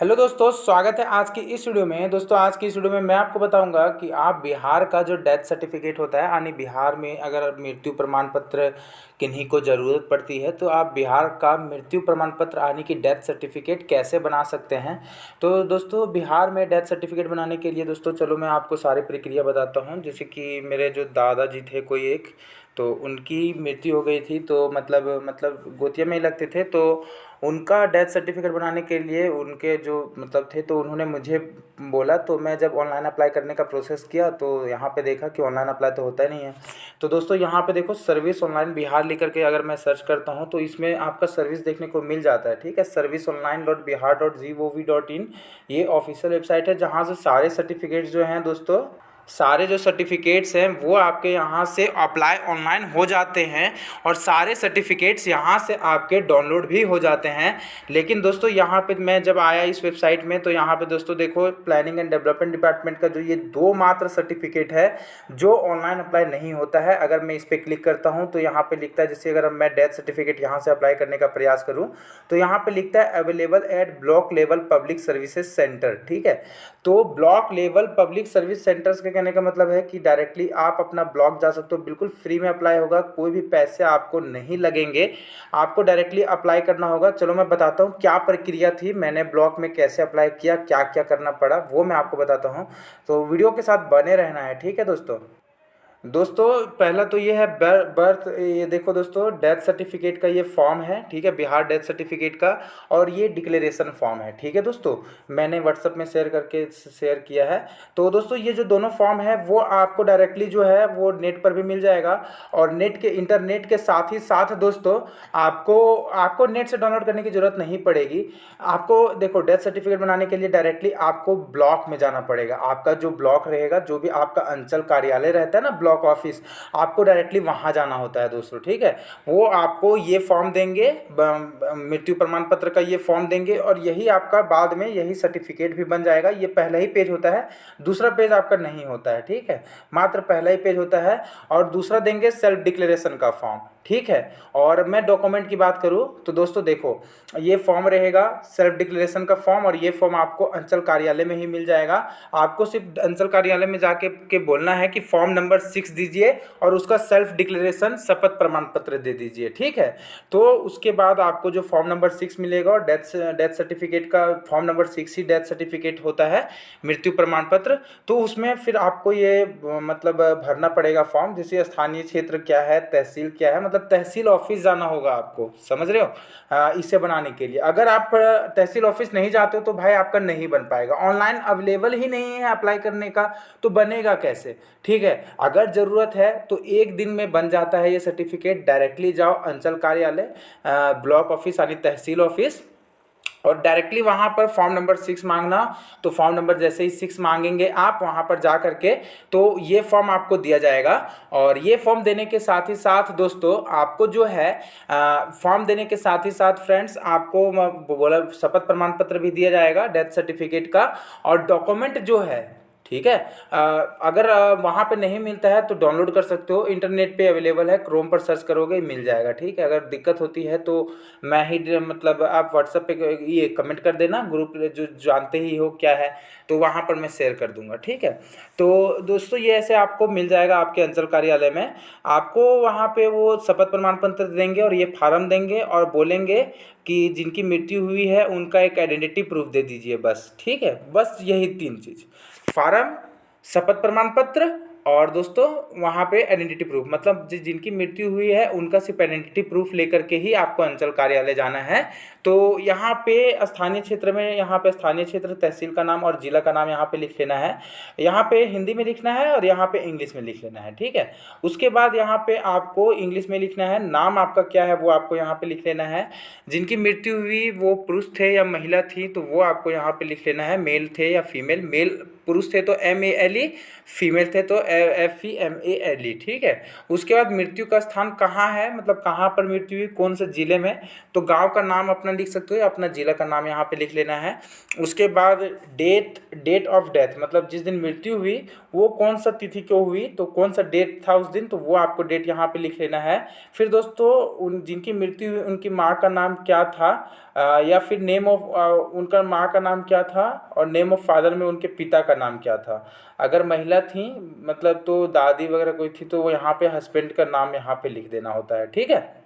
Hello दोस्तों, स्वागत है आज की इस वीडियो में। दोस्तों, आज की इस वीडियो में मैं आपको बताऊंगा कि आप बिहार का जो डेथ सर्टिफिकेट होता है, यानी बिहार में अगर मृत्यु प्रमाण पत्र किन्हीं को ज़रूरत पड़ती है तो आप बिहार का मृत्यु प्रमाण पत्र यानी कि डेथ सर्टिफिकेट कैसे बना सकते हैं। तो दोस्तों, बिहार में डेथ सर्टिफिकेट बनाने के लिए दोस्तों चलो मैं आपको सारी प्रक्रिया बताता हूँ। जैसे कि मेरे जो दादाजी थे कोई एक, तो उनकी मृत्यु हो गई थी, तो मतलब गोतिया में ही लगते थे। तो उनका डेथ सर्टिफिकेट बनाने के लिए उनके जो थे, तो उन्होंने मुझे बोला। तो मैं जब ऑनलाइन अप्लाई करने का प्रोसेस किया तो यहाँ पे देखा कि ऑनलाइन अप्लाई तो होता ही नहीं है। तो दोस्तों, यहाँ पे देखो सर्विस ऑनलाइन बिहार लिख करके अगर मैं सर्च करता हूँ तो इसमें आपका सर्विस देखने को मिल जाता है। ठीक है, serviceonline.bihar.gov.in ये ऑफिशियल वेबसाइट है, जहाँ से सारे सर्टिफिकेट्स जो हैं दोस्तों, सारे जो सर्टिफिकेट्स हैं वो आपके यहाँ से अप्लाई ऑनलाइन हो जाते हैं और सारे सर्टिफिकेट्स यहाँ से आपके डाउनलोड भी हो जाते हैं। लेकिन दोस्तों, यहाँ पे मैं जब आया इस वेबसाइट में तो यहाँ पे दोस्तों देखो, प्लानिंग एंड डेवलपमेंट डिपार्टमेंट का जो ये दो मात्र सर्टिफिकेट है जो ऑनलाइन अप्लाई नहीं होता है। अगर मैं इस पर क्लिक करता हूँ तो यहाँ पे लिखता है, जैसे अगर मैं डेथ सर्टिफिकेट यहाँ से अप्लाई करने का प्रयास करूँ तो यहाँ पे लिखता है available at block level public services centre. ठीक है, तो block level public service centres के कहने का मतलब है कि डायरेक्टली आप अपना ब्लॉक जा सकते हो, बिल्कुल फ्री में अप्लाई होगा, कोई भी पैसे आपको नहीं लगेंगे, आपको डायरेक्टली अप्लाई करना होगा। चलो मैं बताता हूँ क्या प्रक्रिया थी, मैंने ब्लॉक में कैसे अप्लाई किया, क्या क्या करना पड़ा, वो मैं आपको बताता हूँ। तो वीडियो के साथ बने रहना है, ठीक है दोस्तों। दोस्तों, पहला तो ये है बर्थ, ये देखो दोस्तों, डेथ सर्टिफिकेट का ये फॉर्म है। ठीक है, बिहार डेथ सर्टिफिकेट का, और ये डिक्लेरेशन फॉर्म है। ठीक है दोस्तों, मैंने व्हाट्सअप में शेयर किया है। तो दोस्तों, ये जो दोनों फॉर्म है वो आपको डायरेक्टली जो है वो नेट पर भी मिल जाएगा, और इंटरनेट के साथ ही साथ दोस्तों आपको आपको नेट से डाउनलोड करने की ज़रूरत नहीं पड़ेगी। आपको देखो, डेथ सर्टिफिकेट बनाने के लिए डायरेक्टली आपको ब्लॉक में जाना पड़ेगा। आपका जो ब्लॉक रहेगा, जो भी आपका अंचल कार्यालय रहता है ना, ब्लॉक ऑफिस, आपको डायरेक्टली वहाँ जाना होता है दोस्तों। ठीक है, वो आपको ये फॉर्म देंगे, मृत्यु प्रमाण पत्र का ये फॉर्म देंगे, और यही आपका बाद में यही सर्टिफिकेट भी बन जाएगा। ये पहला ही पेज होता है, दूसरा पेज आपका नहीं होता है। ठीक है, मात्र पहला ही पेज होता है, और दूसरा देंगे सेल्फ डिक्लेरेशन का फॉर्म। ठीक है, और मैं डॉक्यूमेंट की बात करूँ तो दोस्तों देखो, ये फॉर्म रहेगा सेल्फ डिक्लेरेशन का फॉर्म, और ये फॉर्म आपको अंचल कार्यालय में ही मिल जाएगा। आपको सिर्फ अंचल कार्यालय में जाके बोलना है कि फॉर्म नंबर 6 दीजिए, और उसका सेल्फ डिक्लेरेशन शपथ प्रमाण पत्र दे दीजिए। ठीक है, तो उसके बाद आपको जो फॉर्म नंबर 6 मिलेगा, और डेथ सर्टिफिकेट का फॉर्म नंबर 6 ही डेथ सर्टिफिकेट होता है, मृत्यु प्रमाण पत्र। तो उसमें फिर आपको ये भरना पड़ेगा फॉर्म, जैसे स्थानीय क्षेत्र क्या है, तहसील क्या है, मतलब तहसील ऑफिस जाना होगा आपको, समझ रहे हो। इसे बनाने के लिए अगर आप तहसील ऑफिस नहीं जाते हो तो भाई आपका नहीं बन पाएगा, ऑनलाइन अवेलेबल ही नहीं है अप्लाई करने का, तो बनेगा कैसे। ठीक है, अगर ज़रूरत है तो एक दिन में बन जाता है ये सर्टिफिकेट। डायरेक्टली जाओ अंचल कार्यालय, ब्लॉक ऑफिस यानी तहसील ऑफिस, और डायरेक्टली वहाँ पर फॉर्म नंबर 6 मांगना। तो फॉर्म नंबर जैसे ही 6 मांगेंगे आप वहाँ पर जा करके, तो ये फॉर्म आपको दिया जाएगा। और ये फॉर्म देने के साथ ही साथ दोस्तों आपको जो है फॉर्म देने के साथ ही साथ फ्रेंड्स, आपको बोला शपथ प्रमाण पत्र भी दिया जाएगा डेथ सर्टिफिकेट का, और डॉक्यूमेंट जो है। ठीक है, अगर वहाँ पे नहीं मिलता है तो डाउनलोड कर सकते हो, इंटरनेट पे अवेलेबल है, क्रोम पर सर्च करोगे मिल जाएगा। ठीक है, अगर दिक्कत होती है तो मैं ही आप व्हाट्सएप पे ये कमेंट कर देना, ग्रुप जो जानते ही हो क्या है, तो वहाँ पर मैं शेयर कर दूंगा। ठीक है, तो दोस्तों ये ऐसे आपको मिल जाएगा आपके अंचल कार्यालय में। आपको वहाँ पे वो शपथ प्रमाण पत्र देंगे और ये फार्म देंगे, और बोलेंगे कि जिनकी मृत्यु हुई है उनका एक आइडेंटिटी प्रूफ दे दीजिए, बस। ठीक है, बस यही 3 चीज़, फार्म, शपथ प्रमाण पत्र, और दोस्तों वहाँ पे आइडेंटिटी प्रूफ, मतलब जिनकी मृत्यु हुई है उनका सिर्फ आइडेंटिटी प्रूफ लेकर के ही आपको अंचल कार्यालय जाना है। तो यहाँ पे स्थानीय क्षेत्र में, यहाँ पे स्थानीय क्षेत्र, तहसील का नाम और जिला का नाम यहाँ पे लिख लेना है। यहाँ पे हिंदी में लिखना है और यहाँ पे इंग्लिश में लिख लेना है। ठीक है, उसके बाद यहाँ पे आपको इंग्लिश में लिखना है, नाम आपका क्या है वो आपको यहाँ पे लिख लेना है। जिनकी मृत्यु हुई वो पुरुष थे या महिला थी तो वो आपको यहाँ पे लिख लेना है, मेल थे या फीमेल। मेल पुरुष थे तो MALE, फीमेल थे तो FEMALE, ठीक है। उसके बाद मृत्यु का स्थान कहाँ है, मतलब कहाँ पर मृत्यु हुई, कौन से जिले में, तो गांव का नाम अपना लिख सकते हो, अपना जिला का नाम यहाँ पे लिख लेना है। उसके बाद डेट ऑफ डेथ, मतलब जिस दिन मृत्यु हुई वो कौन सा तिथि को हुई, तो कौन सा डेट था उस दिन, तो वो आपको डेट यहाँ पे लिख लेना है। फिर दोस्तों उन जिनकी मृत्यु हुई उनकी माँ का नाम क्या था, या फिर नेम ऑफ उनका माँ का नाम क्या था, और नेम ऑफ फादर में उनके पिता का नाम क्या था। अगर महिला थी मतलब तो दादी वगैरह कोई थी तो वो यहाँ पे हस्बैंड का नाम यहाँ पे लिख देना होता है, ठीक है।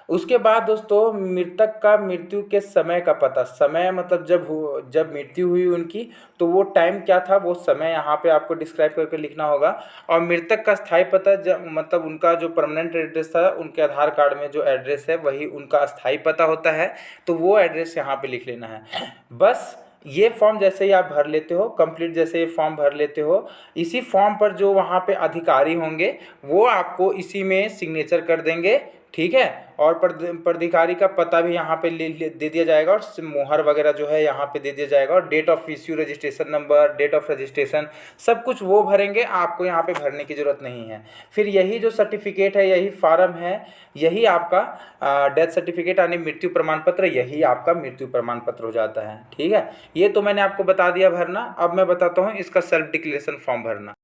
उसके बाद दोस्तों मृतक का मृत्यु के समय का पता, समय मतलब जब मृत्यु हुई उनकी तो वो टाइम क्या था, वो समय यहाँ पे आपको डिस्क्राइब करके लिखना होगा। और मृतक का स्थायी पता जब मतलब उनका जो परमानेंट एड्रेस था, उनके आधार कार्ड में जो एड्रेस है वही उनका स्थायी पता होता है, तो वो एड्रेस यहाँ पे लिख लेना है। बस ये फॉर्म जैसे ही आप भर लेते हो, कंप्लीट जैसे ये फॉर्म भर लेते हो, इसी फॉर्म पर जो वहाँ पे अधिकारी होंगे वो आपको इसी में सिग्नेचर कर देंगे, ठीक है। और प्राधिकारी का पता भी यहाँ पे दे दिया जाएगा, और मोहर वगैरह जो है यहाँ पे दे दिया जाएगा, और date of issue, registration number, date of registration, सब कुछ वो भरेंगे, आपको यहाँ पे भरने की ज़रूरत नहीं है। फिर यही जो सर्टिफिकेट है, यही फार्म है, यही आपका डेथ सर्टिफिकेट यानी मृत्यु प्रमाण पत्र, यही आपका मृत्यु प्रमाण पत्र हो जाता है, ठीक है। ये तो मैंने आपको बता दिया भरना। अब मैं बताता हूँ इसका सेल्फ डिक्लेरेशन फॉर्म भरना।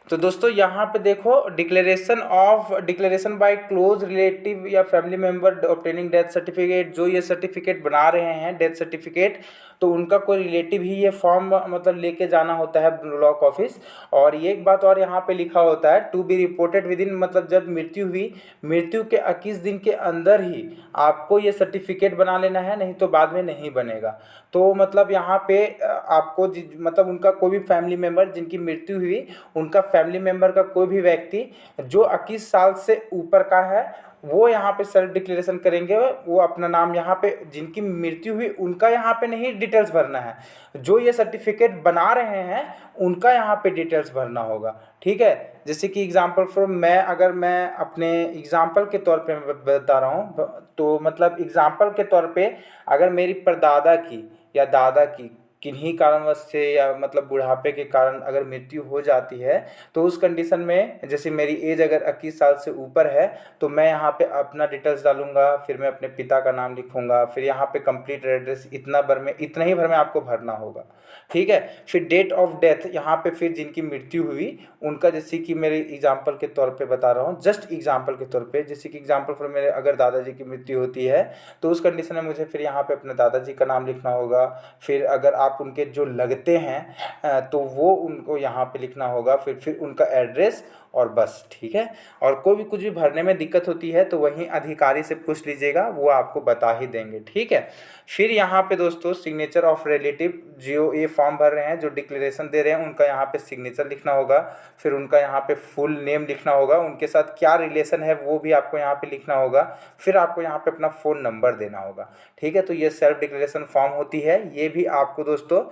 तो दोस्तों यहाँ पे देखो, डिक्लेरेशन बाय क्लोज रिलेटिव या family member obtaining death certificate, जो ये सर्टिफिकेट बना रहे हैं डेथ सर्टिफिकेट, तो उनका कोई रिलेटिव ही ये फॉर्म मतलब लेके जाना होता है ब्लॉक ऑफिस। और ये एक बात और यहाँ पे लिखा होता है, to be reported within, मतलब जब मृत्यु हुई, मृत्यु के 21 दिन के अंदर ही आपको ये सर्टिफिकेट बना लेना है, नहीं तो बाद में नहीं बनेगा। तो मतलब यहाँ पे आपको मतलब उनका कोई भी फैमिली मेम्बर जिनकी मृत्यु हुई, उनका फैमिली मेम्बर का कोई भी व्यक्ति जो 21 साल से ऊपर का है, वो यहाँ पे सेल्फ डिक्लेरेशन करेंगे। वो अपना नाम यहाँ पे, जिनकी मृत्यु हुई उनका यहाँ पे नहीं डिटेल्स भरना है, जो ये सर्टिफिकेट बना रहे हैं उनका यहाँ पे डिटेल्स भरना होगा, ठीक है। जैसे कि एग्जांपल फॉर अगर मैं अपने एग्जांपल के तौर पे बता रहा हूँ, तो मतलब एग्जांपल के तौर पे अगर मेरी परदादा की या दादा की किन्हीं कारणवश से या मतलब बुढ़ापे के कारण अगर मृत्यु हो जाती है, तो उस कंडीशन में जैसे मेरी एज अगर 21 साल से ऊपर है, तो मैं यहाँ पे अपना डिटेल्स डालूंगा, फिर मैं अपने पिता का नाम लिखूंगा, फिर यहाँ पे कंप्लीट एड्रेस, इतना ही भर में आपको भरना होगा, ठीक है। फिर डेट ऑफ डेथ यहाँ पे फिर जिनकी मृत्यु हुई उनका, जैसे कि मेरे एग्जाम्पल के तौर पे बता रहा हूँ, जस्ट एग्जाम्पल के तौर पे, जैसे कि एग्जाम्पल फॉर मेरे अगर दादाजी की मृत्यु होती है तो उस कंडीशन में मुझे फिर यहाँ पे अपने दादाजी का नाम लिखना होगा। फिर अगर आप उनके जो लगते हैं तो वो उनको यहाँ पे लिखना होगा, फिर उनका एड्रेस, और बस, ठीक है। और कोई भी कुछ भी भरने में दिक्कत होती है तो वहीं अधिकारी से पूछ लीजिएगा, वो आपको बता ही देंगे, ठीक है। फिर यहाँ पे दोस्तों सिग्नेचर ऑफ रिलेटिव, जो ये फॉर्म भर रहे हैं, जो डिक्लेरेशन दे रहे हैं, उनका यहाँ पे सिग्नेचर लिखना होगा। फिर उनका यहाँ पे फुल नेम लिखना होगा, उनके साथ क्या रिलेशन है वो भी आपको यहाँ पे लिखना होगा। फिर आपको यहाँ पे अपना फ़ोन नंबर देना होगा, ठीक है। तो ये सेल्फ डिक्लेरेशन फॉर्म होती है, ये भी आपको दोस्तों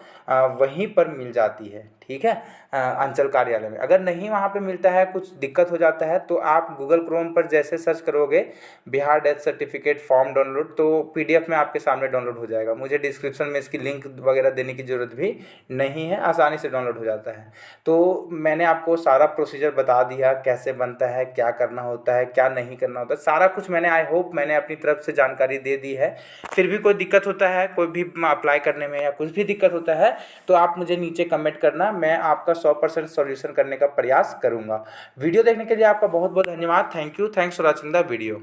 वहीं पर मिल जाती है, ठीक है, अंचल कार्यालय में। अगर नहीं वहाँ पे मिलता है, कुछ दिक्कत हो जाता है, तो आप गूगल क्रोम पर जैसे सर्च करोगे Bihar death certificate form download, तो पीडीएफ में आपके सामने डाउनलोड हो जाएगा। मुझे डिस्क्रिप्शन में इसकी लिंक वगैरह देने की ज़रूरत भी नहीं है, आसानी से डाउनलोड हो जाता है। तो मैंने आपको सारा प्रोसीजर बता दिया, कैसे बनता है, क्या करना होता है, क्या नहीं करना होता है, सारा कुछ मैंने, आई होप मैंने अपनी तरफ से जानकारी दे दी है। फिर भी कोई दिक्कत होता है, कोई भी अप्लाई करने में या कुछ भी दिक्कत होता है, तो आप मुझे नीचे कमेंट करना, मैं आपका 100% सॉल्यूशन करने का प्रयास करूंगा। वीडियो देखने के लिए आपका बहुत बहुत धन्यवाद। Thank you, thanks for watching the video.